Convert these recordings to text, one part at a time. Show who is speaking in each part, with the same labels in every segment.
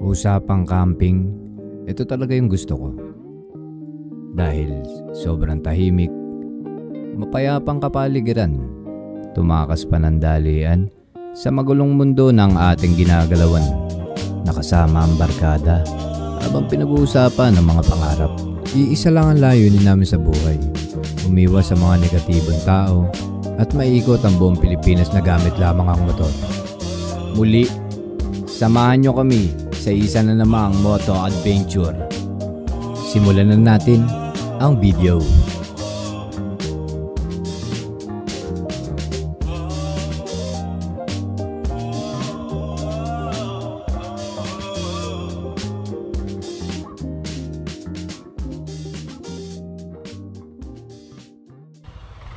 Speaker 1: Usapang camping, ito talaga yung gusto ko. Dahil sobrang tahimik, mapayapang kapaligiran, tumakas panandalian sa magulong mundo ng ating ginagalawan. Nakasama ang barkada habang pinag-uusapan ng mga pangarap. Iisa lang ang layunin namin sa buhay. Umiwas sa mga negatibong tao at maiikot ang buong Pilipinas na gamit lamang ang motor. Muli, samahan nyo kami sa isa na namang moto adventure. Simulan na natin ang video.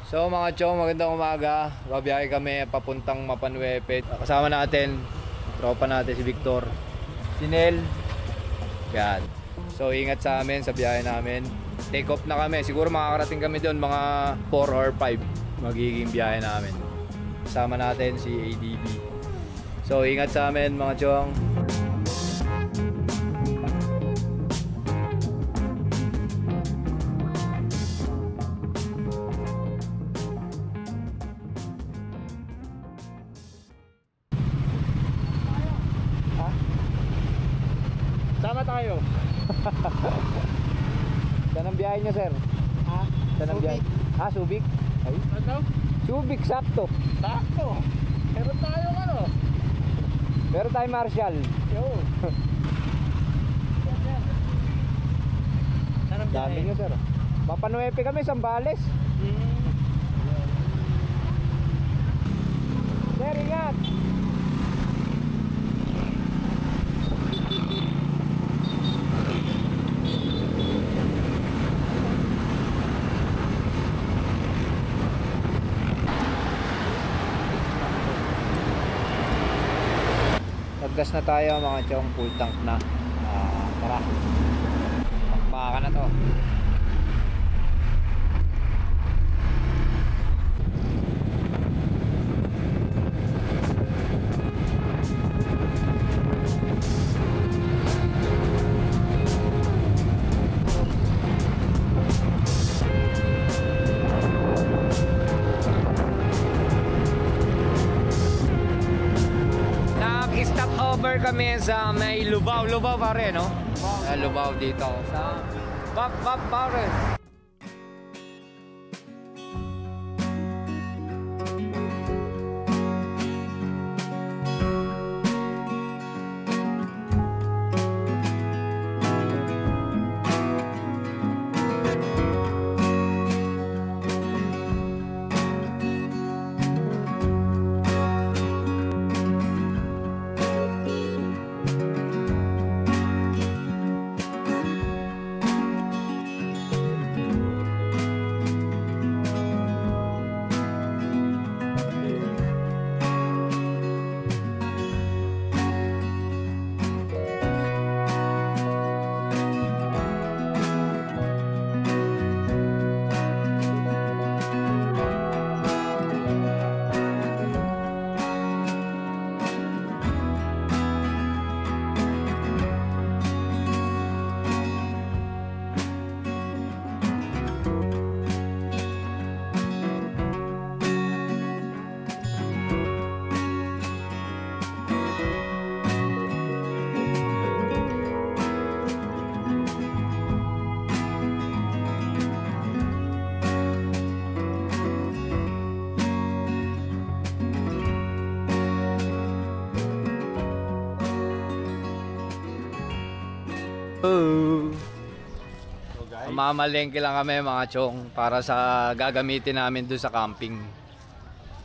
Speaker 1: So mga chong, magandang umaga. Babiyahe kami papuntang Mapanwepet. Kasama natin, tropa natin si Victor, si Nel. Yan. So ingat sa amin sa biyahe namin. Take off na kami. Siguro makakarating kami doon mga 4 or 5 magiging biyahe namin. Kasama natin si ADB. So ingat sa amin mga chong. Sama tayo. Saan ang biyahe nyo, sir? Ha? Saan ang biyahe? Ha, Subic? Ay? Ano? Subic, sakto. Sakto. Meron tayo ano? Meron tayo Marshall. Yo. Saan ang biyahe? Dami nyo, sir. Mapanwepe kami, Sambales. Sir, ingat. Gas na tayo mga chong, full tank na. Tara, pakpakan na to. Kami sa may Lubao pare, no? Lubao dito sa Bap pare. Mamalengke lang kami mga chong para sa gagamitin namin doon sa camping.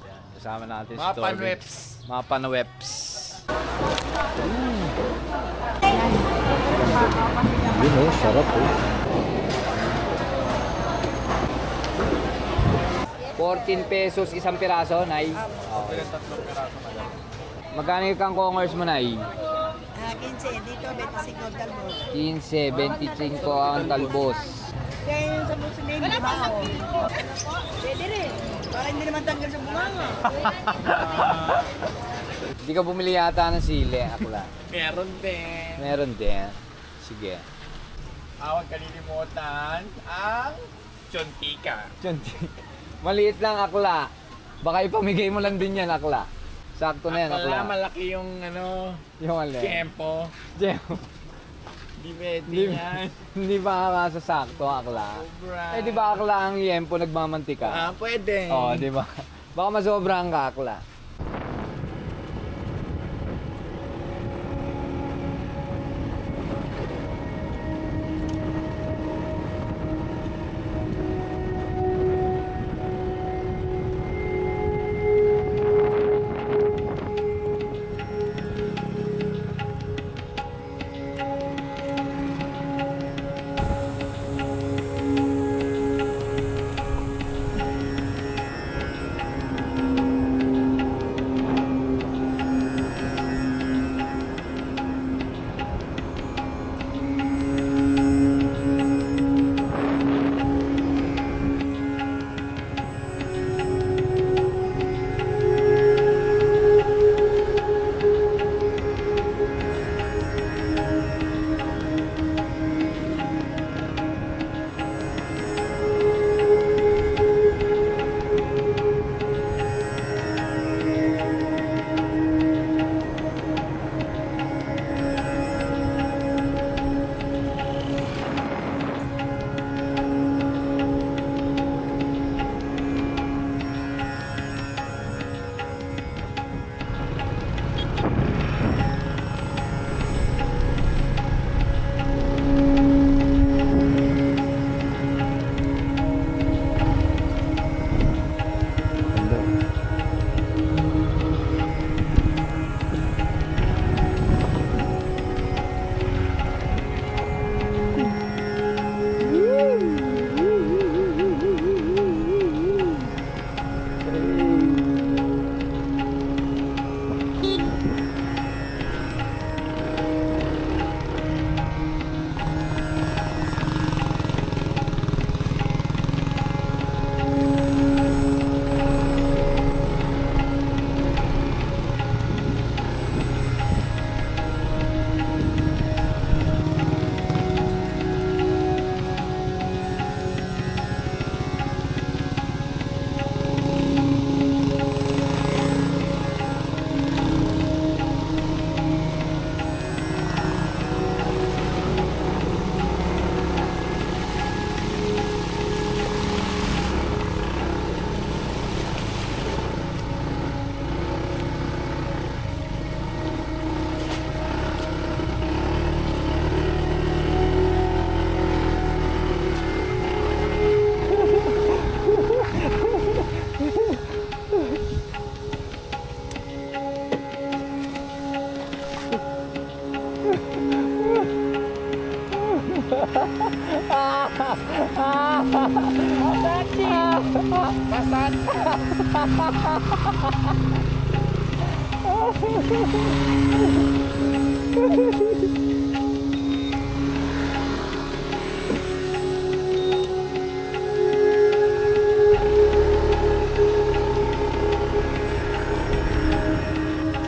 Speaker 1: Yan, kasama natin si
Speaker 2: Mapanweps.
Speaker 1: Mapanweps. Yun oh, sarap oh. 14 pesos isang piraso, Nay.
Speaker 2: Okay lang, 3 piraso madam.
Speaker 1: Magkano yung kangkongers mo, Nay?
Speaker 3: 15, dito 25 ang talbos.
Speaker 1: 15, 25 ang talbos.
Speaker 3: Kaya yung sa Muslim, di ba ako? Pwede rin. Para hindi naman tanggal sa bunganga.
Speaker 1: Hindi ka bumili yata ng sili, akla.
Speaker 2: Meron din.
Speaker 1: Meron din. Sige.
Speaker 2: Huwag kalilimutan ang chontika.
Speaker 1: Maliit lang, akla. Baka ipamigay mo lang din yan, akla. Sakto na yan, akla.
Speaker 2: Malaki yung
Speaker 1: Yung alin.
Speaker 2: tempo. Di pwede yan.
Speaker 1: Hindi ba kakasasakto, akla?
Speaker 2: Sobra.
Speaker 1: Eh, di ba akla ang yempo nagmamantika?
Speaker 2: Pwede.
Speaker 1: Oo, di ba? Baka masobrahan ka, akla.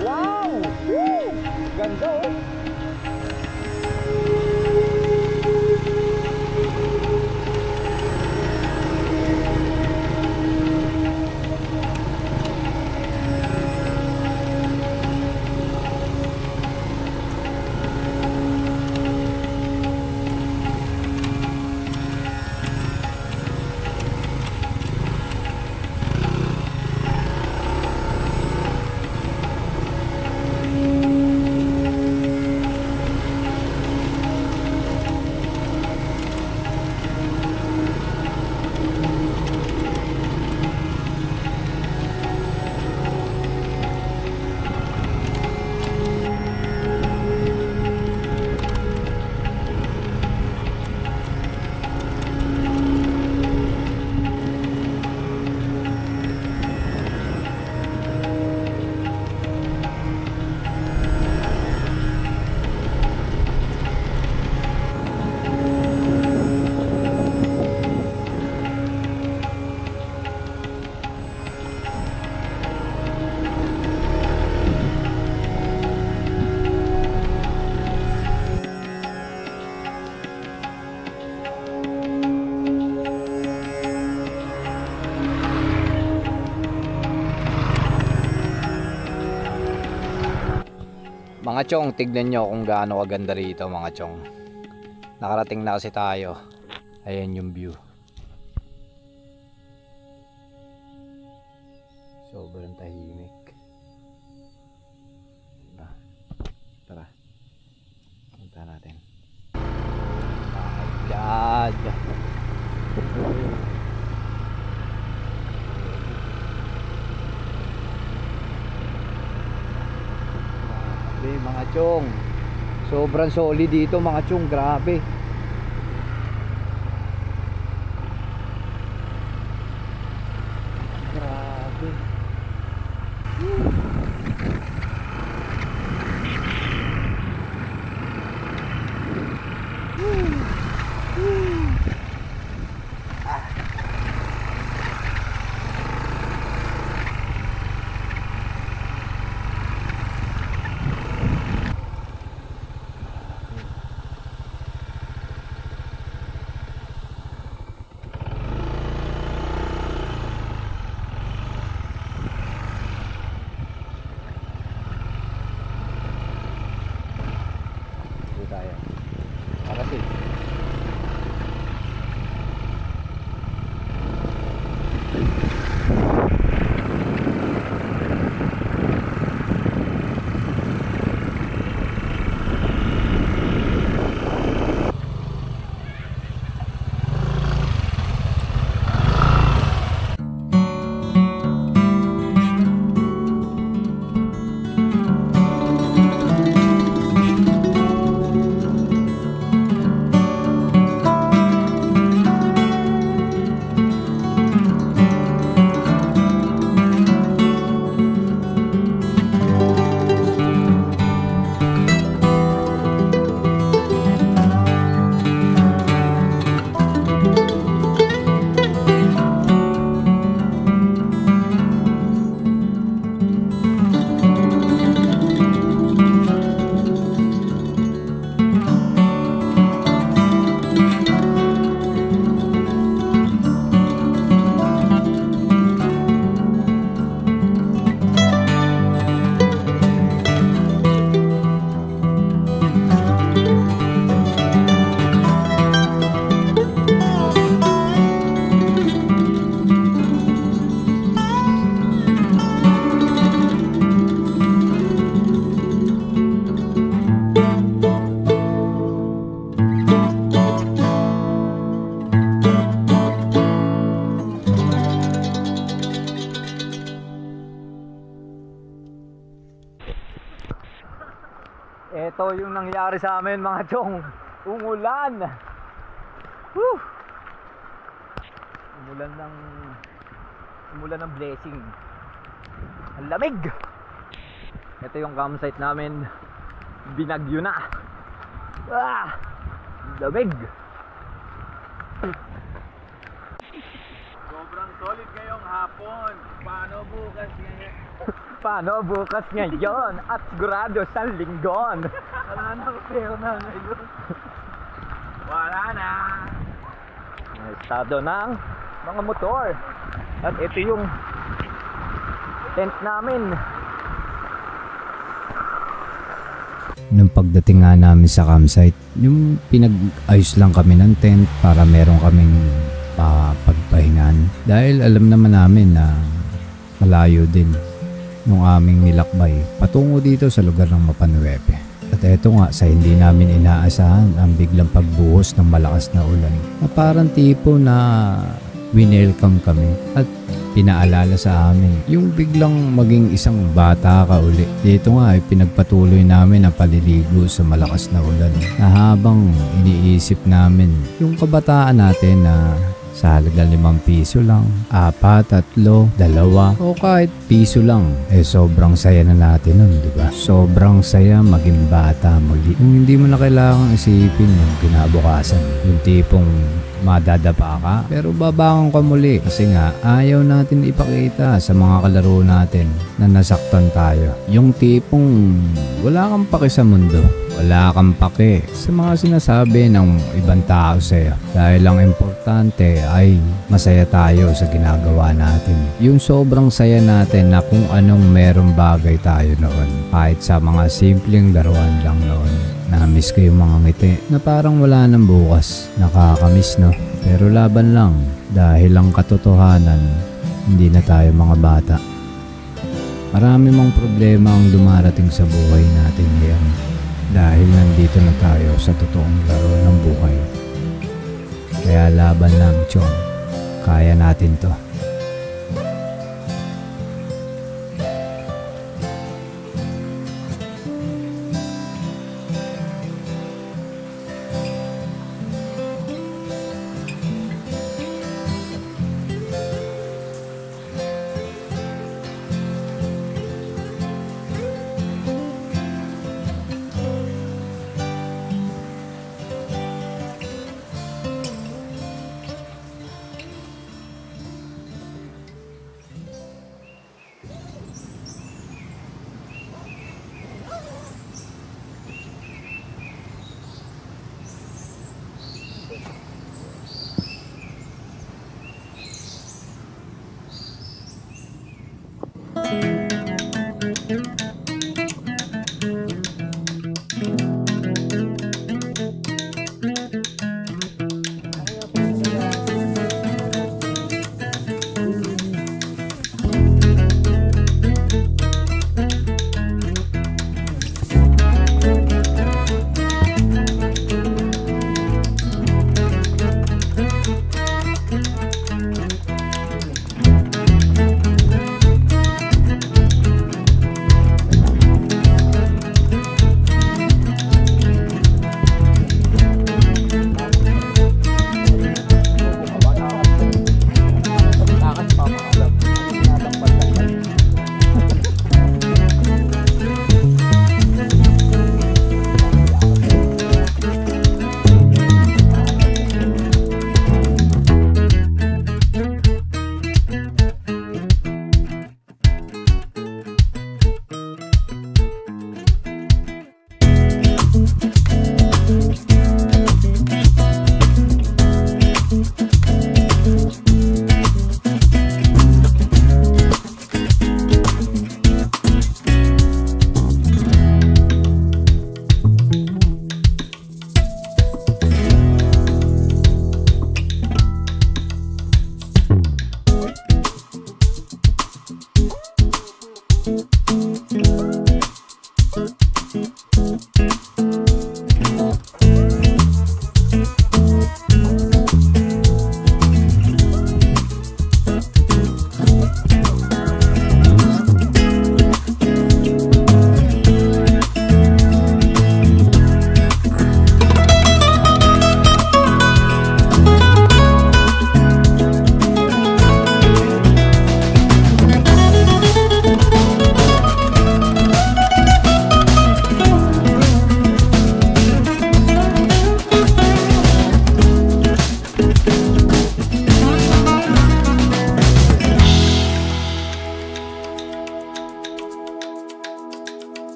Speaker 1: Wow! Woo! Ganda oh! Mga chong, tignan nyo kung gaano kaganda rito mga chong. Nakarating na kasi tayo. Ayan yung view. Sobrang tahimik. Tara. Punta natin. My God. Grabe mga chong. Sobrang solid dito mga chong. Grabe. Grabe. Tayo. Parating. Ito yung nangyari sa amin mga chong. Umulan. Woo! Umulan ng blessing. Ang lamig. Ito yung campsite namin. Binagyo na. Ah! Lamig.
Speaker 2: Sobrang solid ngayong hapon. Paano bukas ngayon?
Speaker 1: Paano bukas ngayon at sigurado sa linggon?
Speaker 2: Wala na pero na ngayon. Wala na.
Speaker 1: Ang estado ng mga motor. At ito yung tent namin. Nung pagdating nga namin sa campsite, yung pinag-ayos lang kami ng tent para meron kaming pagpahingan. Dahil alam naman namin na malayo din yung aming nilakbay patungo dito sa lugar ng Mapanuepe. At eto nga, sa hindi namin inaasahan ang biglang pagbuhos ng malakas na ulan na parang tipo na winelcome kami at pinaalala sa amin yung biglang maging isang bata ka uli. Dito nga ay pinagpatuloy namin ang paliligo sa malakas na ulan na habang iniisip namin yung kabataan natin na sa halagang 5 piso lang, 4, 3, 2, o kahit piso lang, sobrang saya na natin nun, di ba? Sobrang saya maging bata muli. Yung hindi mo na kailangang isipin yung kinabukasan. Yung tipong madadapa ka, pero babangon ka muli kasi nga ayaw natin ipakita sa mga kalaro natin na nasaktan tayo. Yung tipong wala kang pake sa mundo, wala kang pake sa mga sinasabi ng ibang tao sa'yo. Dahil ang importante ay masaya tayo sa ginagawa natin. Yung sobrang saya natin na kung anong merong bagay tayo noon. Kahit sa mga simpleng laruan lang noon. Na-miss ko yung mga ngiti na parang wala nang bukas. Nakakamiss, no? Pero laban lang dahil ang katotohanan, hindi na tayo mga bata. Marami mang problema ang dumarating sa buhay natin ngayon dahil nandito na tayo sa totoong laro ng buhay. Kaya laban lang, Chong. Kaya natin to.